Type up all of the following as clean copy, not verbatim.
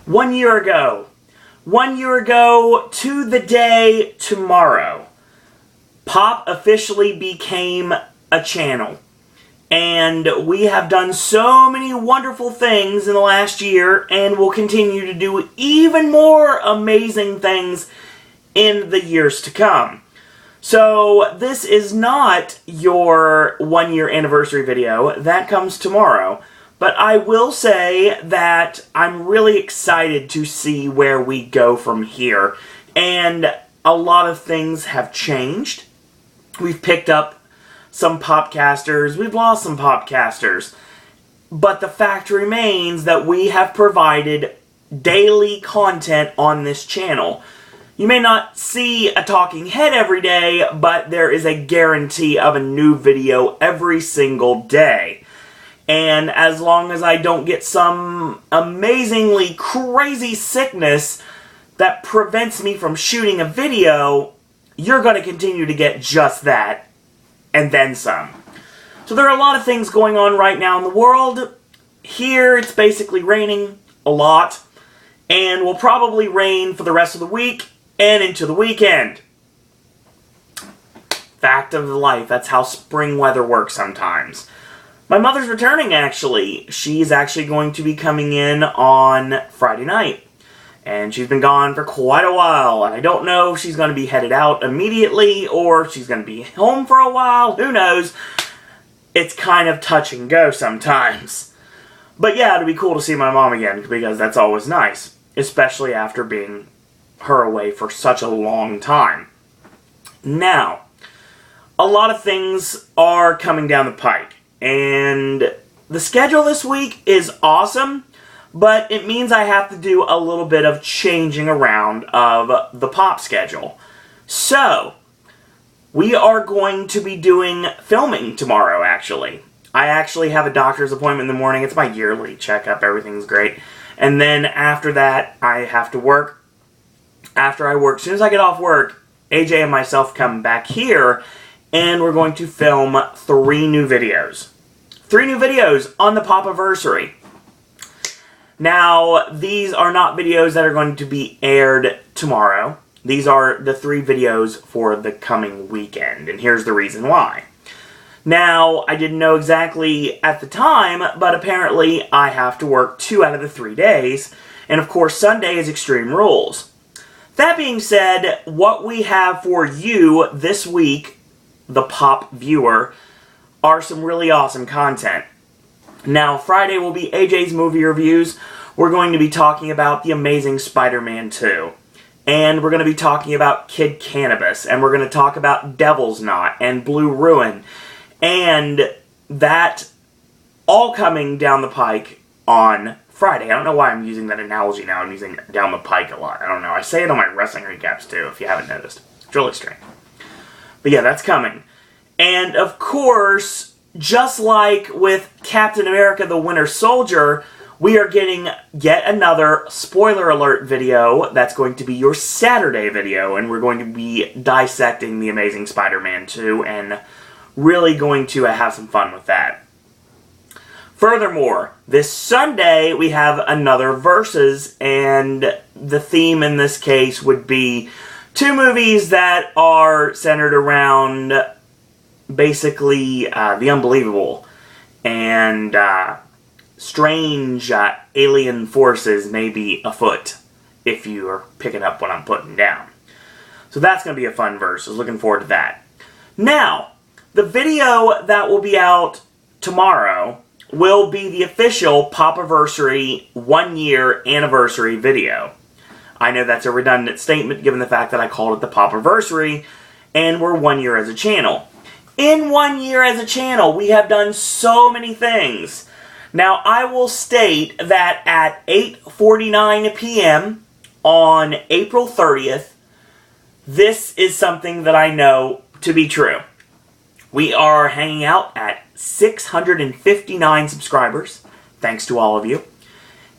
1 year ago. 1 year ago to the day tomorrow, Pop officially became a channel. And we have done so many wonderful things in the last year, and will continue to do even more amazing things in the years to come. So this is not your 1 year anniversary video. That comes tomorrow. But I will say that I'm really excited to see where we go from here. And a lot of things have changed. We've picked up some popcasters. We've lost some popcasters. But the fact remains that we have provided daily content on this channel. You may not see a talking head every day, but there is a guarantee of a new video every single day. And as long as I don't get some amazingly crazy sickness that prevents me from shooting a video, you're going to continue to get just that, and then some. So there are a lot of things going on right now in the world. Here it's basically raining a lot, and will probably rain for the rest of the week and into the weekend. Fact of life, that's how spring weather works sometimes. My mother's returning, actually. She's actually going to be coming in on Friday night. And she's been gone for quite a while. And I don't know if she's going to be headed out immediately or if she's going to be home for a while. Who knows? It's kind of touch and go sometimes. But yeah, it'd be cool to see my mom again, because that's always nice. Especially after being her away for such a long time. Now, a lot of things are coming down the pike. And the schedule this week is awesome, but it means I have to do a little bit of changing around of the pop schedule. So, we are going to be doing filming tomorrow, actually. I actually have a doctor's appointment in the morning. It's my yearly checkup. Everything's great. And then after that, I have to work. After I work, as soon as I get off work, AJ and myself come back here, and we're going to film 3 new videos. 3 new videos on the Pop-iversary. Now, these are not videos that are going to be aired tomorrow. These are the 3 videos for the coming weekend, and here's the reason why. Now, I didn't know exactly at the time, but apparently I have to work 2 out of the 3 days, and of course Sunday is Extreme Rules. That being said, what we have for you this week, the Pop viewer, are some really awesome content. Now, Friday will be AJ's movie reviews. We're going to be talking about The Amazing Spider-Man 2. And we're going to be talking about Kid Cannabis. And we're going to talk about Devil's Knot and Blue Ruin. And that all coming down the pike on Friday. I don't know why I'm using that analogy now. I'm using down the pike a lot. I don't know. I say it on my wrestling recaps too, if you haven't noticed. It's really strange. But yeah, that's coming. And of course, just like with Captain America the Winter Soldier, we are getting yet another spoiler alert video that's going to be your Saturday video, and we're going to be dissecting The Amazing Spider-Man 2 and really going to have some fun with that. Furthermore, this Sunday we have another Versus, and the theme in this case would be 2 movies that are centered around basically the unbelievable and strange alien forces may be afoot, if you are picking up what I'm putting down. So that's going to be a fun Versus. Looking forward to that. Now, the video that will be out tomorrow will be the official Pop-iversary 1-year anniversary video. I know that's a redundant statement given the fact that I called it the Pop-iversary, and we're 1 year as a channel. In 1 year as a channel, we have done so many things. Now, I will state that at 8:49 p.m. on April 30th, this is something that I know to be true. We are hanging out at 659 subscribers, thanks to all of you.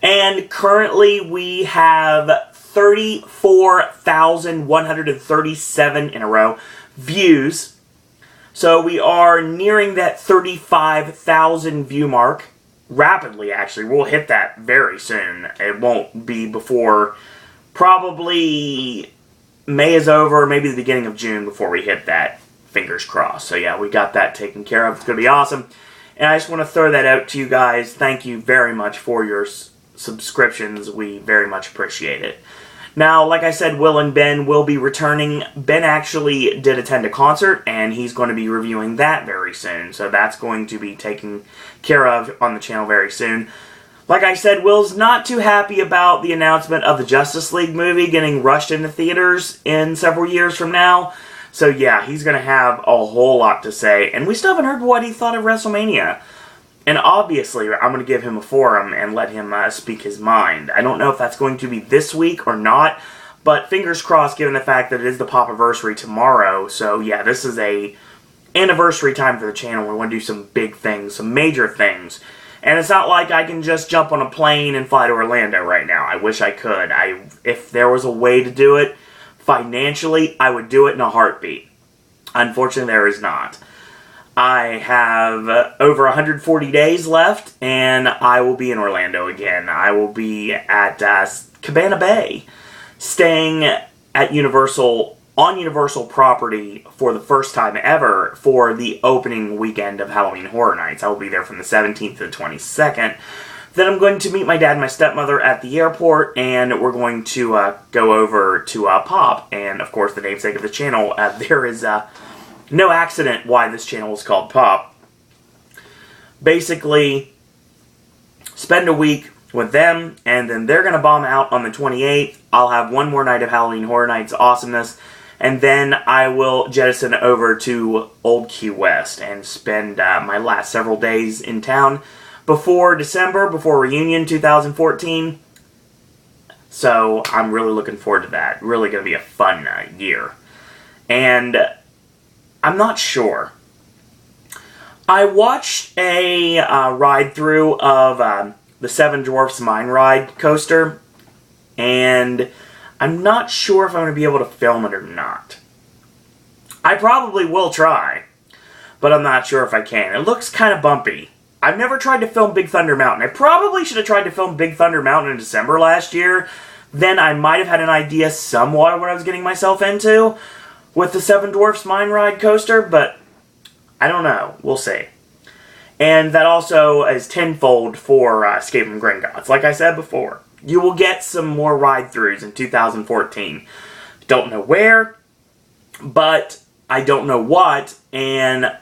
And currently we have 34,137 in a row views. So we are nearing that 35,000 view mark. rapidly, actually. We'll hit that very soon. It won't be before probably May is over, maybe the beginning of June before we hit that. Fingers crossed. So yeah, we got that taken care of. It's going to be awesome. And I just want to throw that out to you guys. Thank you very much for your subscriptions. We very much appreciate it. Now, like I said, Will and Ben will be returning. Ben actually did attend a concert, and he's going to be reviewing that very soon. So that's going to be taken care of on the channel very soon. Like I said, Will's not too happy about the announcement of the Justice League movie getting rushed into theaters in several years from now. So yeah, he's going to have a whole lot to say. And we still haven't heard what he thought of WrestleMania. And obviously, I'm going to give him a forum and let him speak his mind. I don't know if that's going to be this week or not, but fingers crossed given the fact that it is the Pop-Anniversary tomorrow. So yeah, this is a anniversary time for the channel. We want to do some big things, some major things. And it's not like I can just jump on a plane and fly to Orlando right now. I wish I could. If there was a way to do it financially, I would do it in a heartbeat. Unfortunately, there is not. I have over 140 days left, and I will be in Orlando again. I will be at Cabana Bay, staying at Universal, on Universal property for the first time ever for the opening weekend of Halloween Horror Nights. I will be there from the 17th to the 22nd. Then I'm going to meet my dad and my stepmother at the airport, and we're going to go over to Pop. And, of course, the namesake of the channel, there is no accident why this channel is called Pop. Basically, spend a week with them, and then they're going to bomb out on the 28th. I'll have one more night of Halloween Horror Nights awesomeness, and then I will jettison over to Old Key West and spend my last several days in town before December, before Reunion 2014. So I'm really looking forward to that. Really going to be a fun year. And I'm not sure. I watched a ride-through of the Seven Dwarfs Mine Ride coaster, and I'm not sure if I'm going to be able to film it or not. I probably will try, but I'm not sure if I can. It looks kind of bumpy. I've never tried to film Big Thunder Mountain. I probably should have tried to film Big Thunder Mountain in December last year. Then I might have had an idea somewhat of what I was getting myself into with the Seven Dwarfs Mine Ride coaster, but I don't know. We'll see. And that also is tenfold for Escape from Gringotts. Like I said before, you will get some more ride-throughs in 2014. Don't know where, but I don't know what, and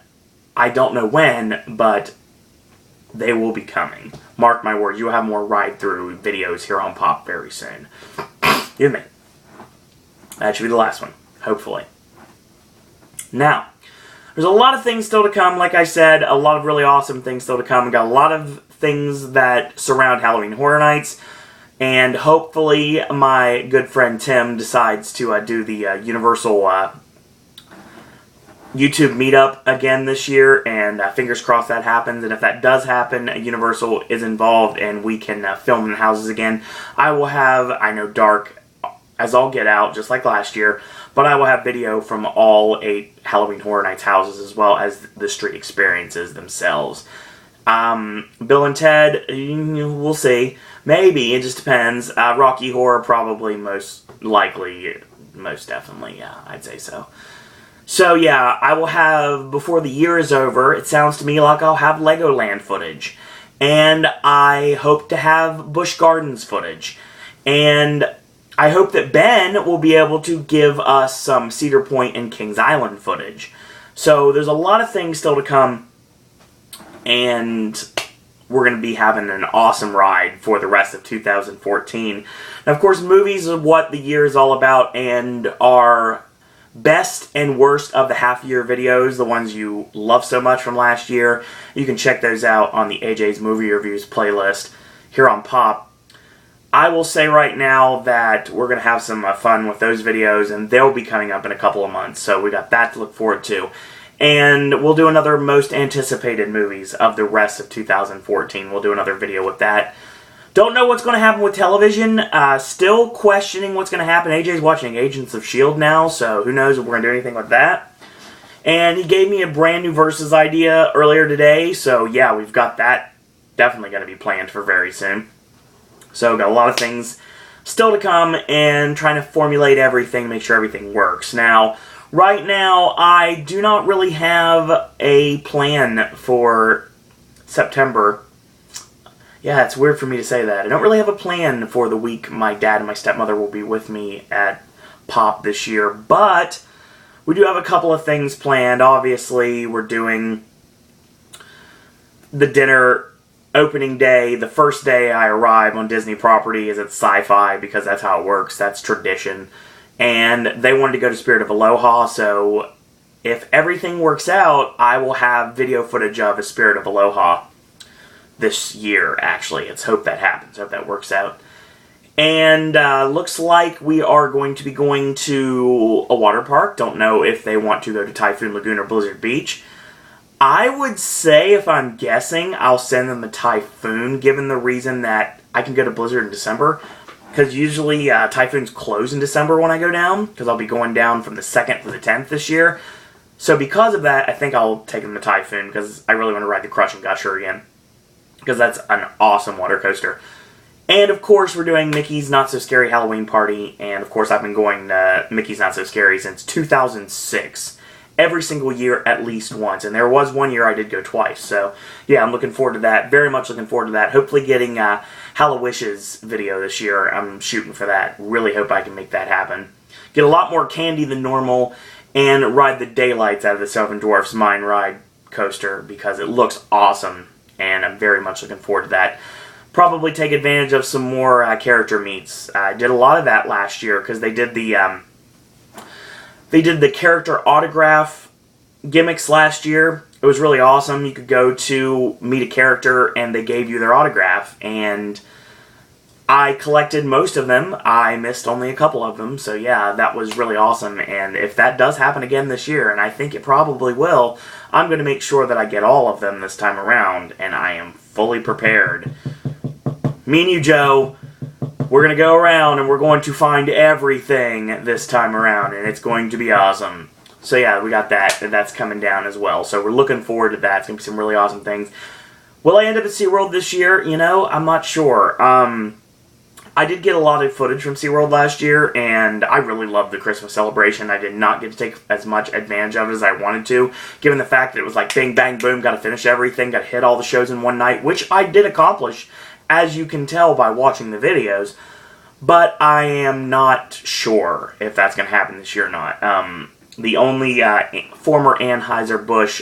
I don't know when, but they will be coming. Mark my words, you will have more ride-through videos here on Pop very soon. Excuse me. That should be the last one, hopefully. Now, there's a lot of things still to come, like I said, a lot of really awesome things still to come. We got a lot of things that surround Halloween Horror Nights, and hopefully my good friend Tim decides to do the Universal YouTube meetup again this year, and fingers crossed that happens. And if that does happen, Universal is involved and we can film in the houses again. I will have, I know, dark as all get out, just like last year, but I will have video from all 8 Halloween Horror Nights houses as well as the street experiences themselves. Bill and Ted, we'll see. Maybe, it just depends. Rocky Horror, probably most likely, most definitely, yeah, I'd say so. So yeah, I will have, before the year is over, it sounds to me like I'll have Legoland footage. And I hope to have Busch Gardens footage. And I hope that Ben will be able to give us some Cedar Point and Kings Island footage. So there's a lot of things still to come. And we're going to be having an awesome ride for the rest of 2014. Now, of course, movies are what the year is all about, and our best and worst of the half-year videos, the ones you love so much from last year. You can check those out on the AJ's Movie Reviews playlist here on Pop. I will say right now that we're going to have some fun with those videos, and they'll be coming up in a couple of months, so we got that to look forward to. And we'll do another most anticipated movies of the rest of 2014. We'll do another video with that. Don't know what's going to happen with television. Still questioning what's going to happen. AJ's watching Agents of S.H.I.E.L.D. now, so who knows if we're going to do anything with that. And he gave me a brand new Versus idea earlier today, so yeah, we've got that definitely going to be planned for very soon. So got a lot of things still to come and trying to formulate everything, make sure everything works. Now, right now, I do not really have a plan for September. Yeah, it's weird for me to say that. I don't really have a plan for the week my dad and my stepmother will be with me at Pop this year, but we do have a couple of things planned. Obviously, we're doing the dinner opening day. The first day I arrive on Disney property is at Sci-Fi because that's how it works. That's tradition. And they wanted to go to Spirit of Aloha, so if everything works out, I will have video footage of a Spirit of Aloha this year, actually. Let's hope that happens. Hope that works out. And looks like we are going to be going to a water park. Don't know if they want to go to Typhoon Lagoon or Blizzard Beach. I would say, if I'm guessing, I'll send them the Typhoon, given the reason that I can go to Blizzard in December. Because usually Typhoons close in December when I go down, because I'll be going down from the 2nd to the 10th this year. So because of that, I think I'll take them to Typhoon, because I really want to ride the Crush and Gusher again. Because that's an awesome water coaster. And of course, we're doing Mickey's Not So Scary Halloween Party, and of course I've been going to Mickey's Not So Scary since 2006. Every single year at least once, and there was one year I did go twice, so yeah, I'm looking forward to that, very much looking forward to that. Hopefully getting Hallowishes video this year. I'm shooting for that. Really hope I can make that happen. Get a lot more candy than normal, and ride the daylights out of the Seven Dwarfs Mine Ride coaster, because it looks awesome, and I'm very much looking forward to that. Probably take advantage of some more character meets. I did a lot of that last year, because they did the character autograph gimmicks last year. It was really awesome. You could go to meet a character and they gave you their autograph. And I collected most of them. I missed only a couple of them. So yeah, that was really awesome. And if that does happen again this year, and I think it probably will, I'm going to make sure that I get all of them this time around. And I am fully prepared. Me and you, Joe, we're going to go around and we're going to find everything this time around, and it's going to be awesome. So yeah, we got that, and that's coming down as well. So we're looking forward to that. It's going to be some really awesome things. Will I end up at SeaWorld this year? You know, I'm not sure. I did get a lot of footage from SeaWorld last year, and I really loved the Christmas celebration. I did not get to take as much advantage of it as I wanted to, given the fact that it was like bing, bang, boom, got to finish everything, got to hit all the shows in one night, which I did accomplish, as you can tell by watching the videos. But I am not sure if that's going to happen this year or not. The only former Anheuser-Busch,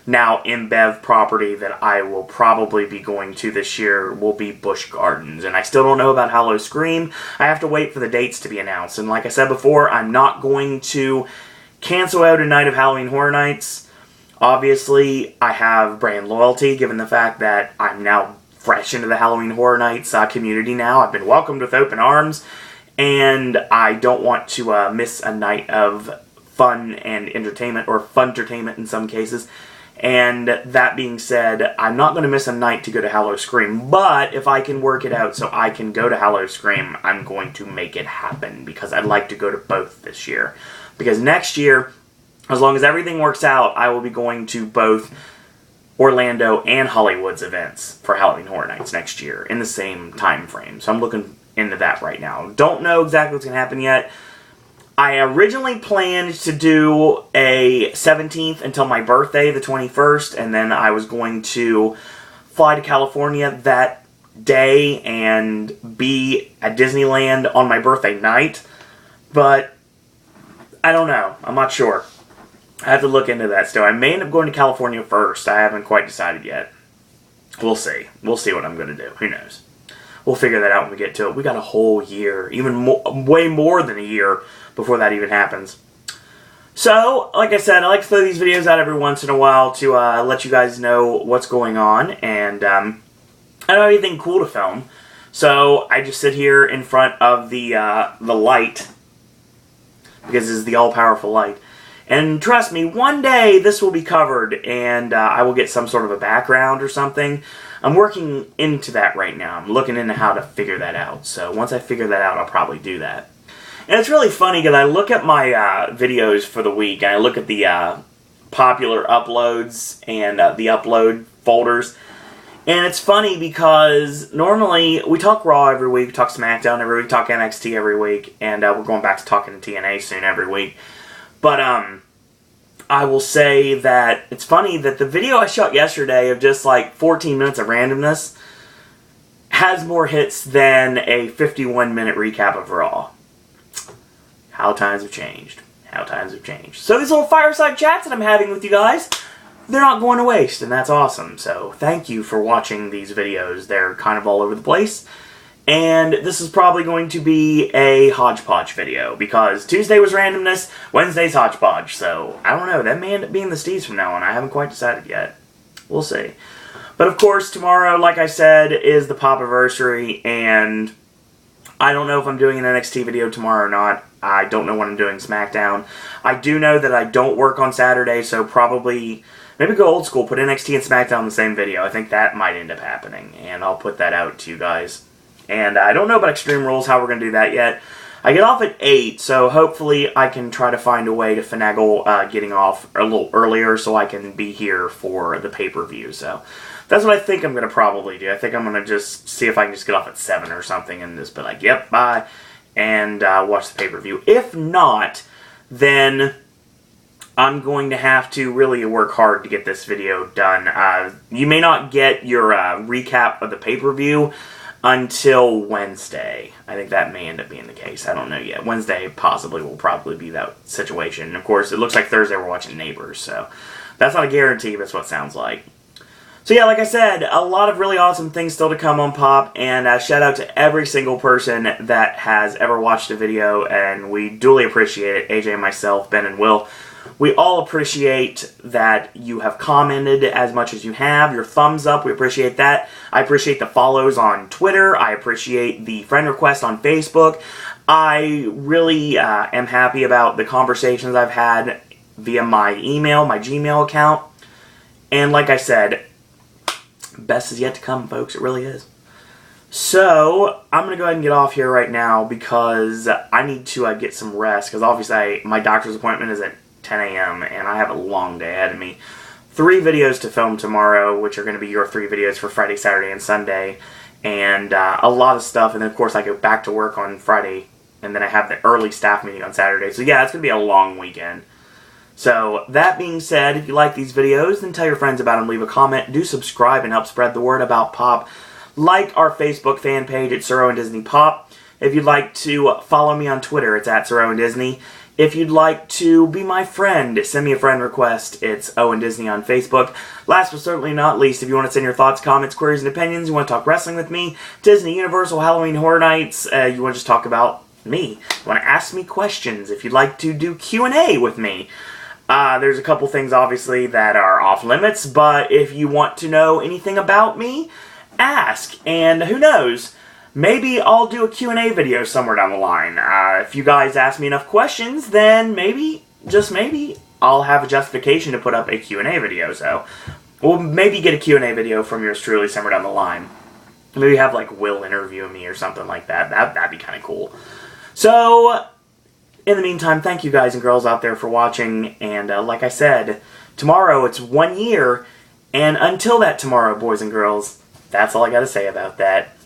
now InBev property that I will probably be going to this year will be Busch Gardens. And I still don't know about Howl-O-Scream. I have to wait for the dates to be announced. And like I said before, I'm not going to cancel out a night of Halloween Horror Nights. Obviously, I have brand loyalty, given the fact that I'm now fresh into the Halloween Horror Nights community now. I've been welcomed with open arms, and I don't want to miss a night of fun and entertainment, or fun-tertainment in some cases. And that being said, I'm not going to miss a night to go to Howl-O-Scream, but if I can work it out so I can go to Howl-O-Scream, I'm going to make it happen, because I'd like to go to both this year. Because next year, as long as everything works out, I will be going to both Orlando and Hollywood's events for Halloween Horror Nights next year in the same time frame. So I'm looking into that right now. Don't know exactly what's going to happen yet. I originally planned to do a 17th until my birthday, the 21st, and then I was going to fly to California that day and be at Disneyland on my birthday night. But I don't know. I'm not sure. I have to look into that still. I may end up going to California first. I haven't quite decided yet. We'll see. We'll see what I'm going to do. Who knows? We'll figure that out when we get to it. We got a whole year, even more, way more than a year before that even happens. So, like I said, I like to throw these videos out every once in a while to let you guys know what's going on. And I don't have anything cool to film. So I just sit here in front of the light, because this is the all-powerful light. And trust me, one day this will be covered, and I will get some sort of a background or something. I'm working into that right now. I'm looking into how to figure that out. So once I figure that out, I'll probably do that. And it's really funny, because I look at my videos for the week, and I look at the popular uploads and the upload folders. And it's funny because normally we talk Raw every week, we talk SmackDown every week, we talk NXT every week, and we're going back to talking TNA soon every week. But I will say that it's funny that the video I shot yesterday of just like 14 minutes of randomness has more hits than a 51-minute recap of Raw. How times have changed. How times have changed. So these little fireside chats that I'm having with you guys, they're not going to waste, and that's awesome. So thank you for watching these videos. They're kind of all over the place. And this is probably going to be a Hodgepodge video, because Tuesday was randomness, Wednesday's Hodgepodge. So, I don't know, that may end up being the Steves from now on. I haven't quite decided yet. We'll see. But of course, tomorrow, like I said, is the Pop-Anniversary, and I don't know if I'm doing an NXT video tomorrow or not. I don't know when I'm doing SmackDown. I do know that I don't work on Saturday, so probably, maybe go old school, put NXT and SmackDown in the same video. I think that might end up happening, and I'll put that out to you guys. And I don't know about Extreme Rules, how we're going to do that yet. I get off at 8, so hopefully I can try to find a way to finagle getting off a little earlier so I can be here for the pay-per-view. So that's what I think I'm going to probably do. I think I'm going to just see if I can just get off at 7 or something and just be like, yep, bye, and watch the pay-per-view. If not, then I'm going to have to really work hard to get this video done. You may not get your recap of the pay-per-view until Wednesday. I think that may end up being the case. I don't know yet. Wednesday possibly will probably be that situation. And of course, it looks like Thursday we're watching Neighbors, so that's not a guarantee, but that's what it sounds like. So yeah, like I said, a lot of really awesome things still to come on Pop, and shout out to every single person that has ever watched a video, and we duly appreciate it. AJ, myself, Ben, and Will. We all appreciate that you have commented as much as you have. Your thumbs up, we appreciate that. I appreciate the follows on Twitter. I appreciate the friend request on Facebook. I really am happy about the conversations I've had via my email, my Gmail account. And like I said, best is yet to come, folks. It really is. So, I'm going to go ahead and get off here right now because I need to get some rest. Because obviously, my doctor's appointment is at 10 a.m. and I have a long day ahead of me. 3 videos to film tomorrow, which are going to be your 3 videos for Friday, Saturday, and Sunday. And a lot of stuff. And then, of course, I go back to work on Friday. And then I have the early staff meeting on Saturday. So, yeah, it's going to be a long weekend. So, that being said, if you like these videos, then tell your friends about them. Leave a comment. Do subscribe and help spread the word about Pop. Like our Facebook fan page at Sir Owen Disney Pop. If you'd like to follow me on Twitter, it's at Sir Owen Disney. If you'd like to be my friend, send me a friend request. It's Owen Disney on Facebook. Last but certainly not least, if you want to send your thoughts, comments, queries, and opinions, you want to talk wrestling with me, Disney, Universal, Halloween, Horror Nights, you want to just talk about me, you want to ask me questions, if you'd like to do Q&A with me, there's a couple things, obviously, that are off limits, but if you want to know anything about me, ask, and who knows, maybe I'll do a Q&A video somewhere down the line. If you guys ask me enough questions, then maybe, just maybe, I'll have a justification to put up a Q&A video, so we'll maybe get a Q&A video from yours truly somewhere down the line. Maybe have, like, Will interview me or something like that. That'd be kind of cool. So, in the meantime, thank you guys and girls out there for watching, and like I said, tomorrow it's 1 year, and until that tomorrow, boys and girls, that's all I gotta say about that.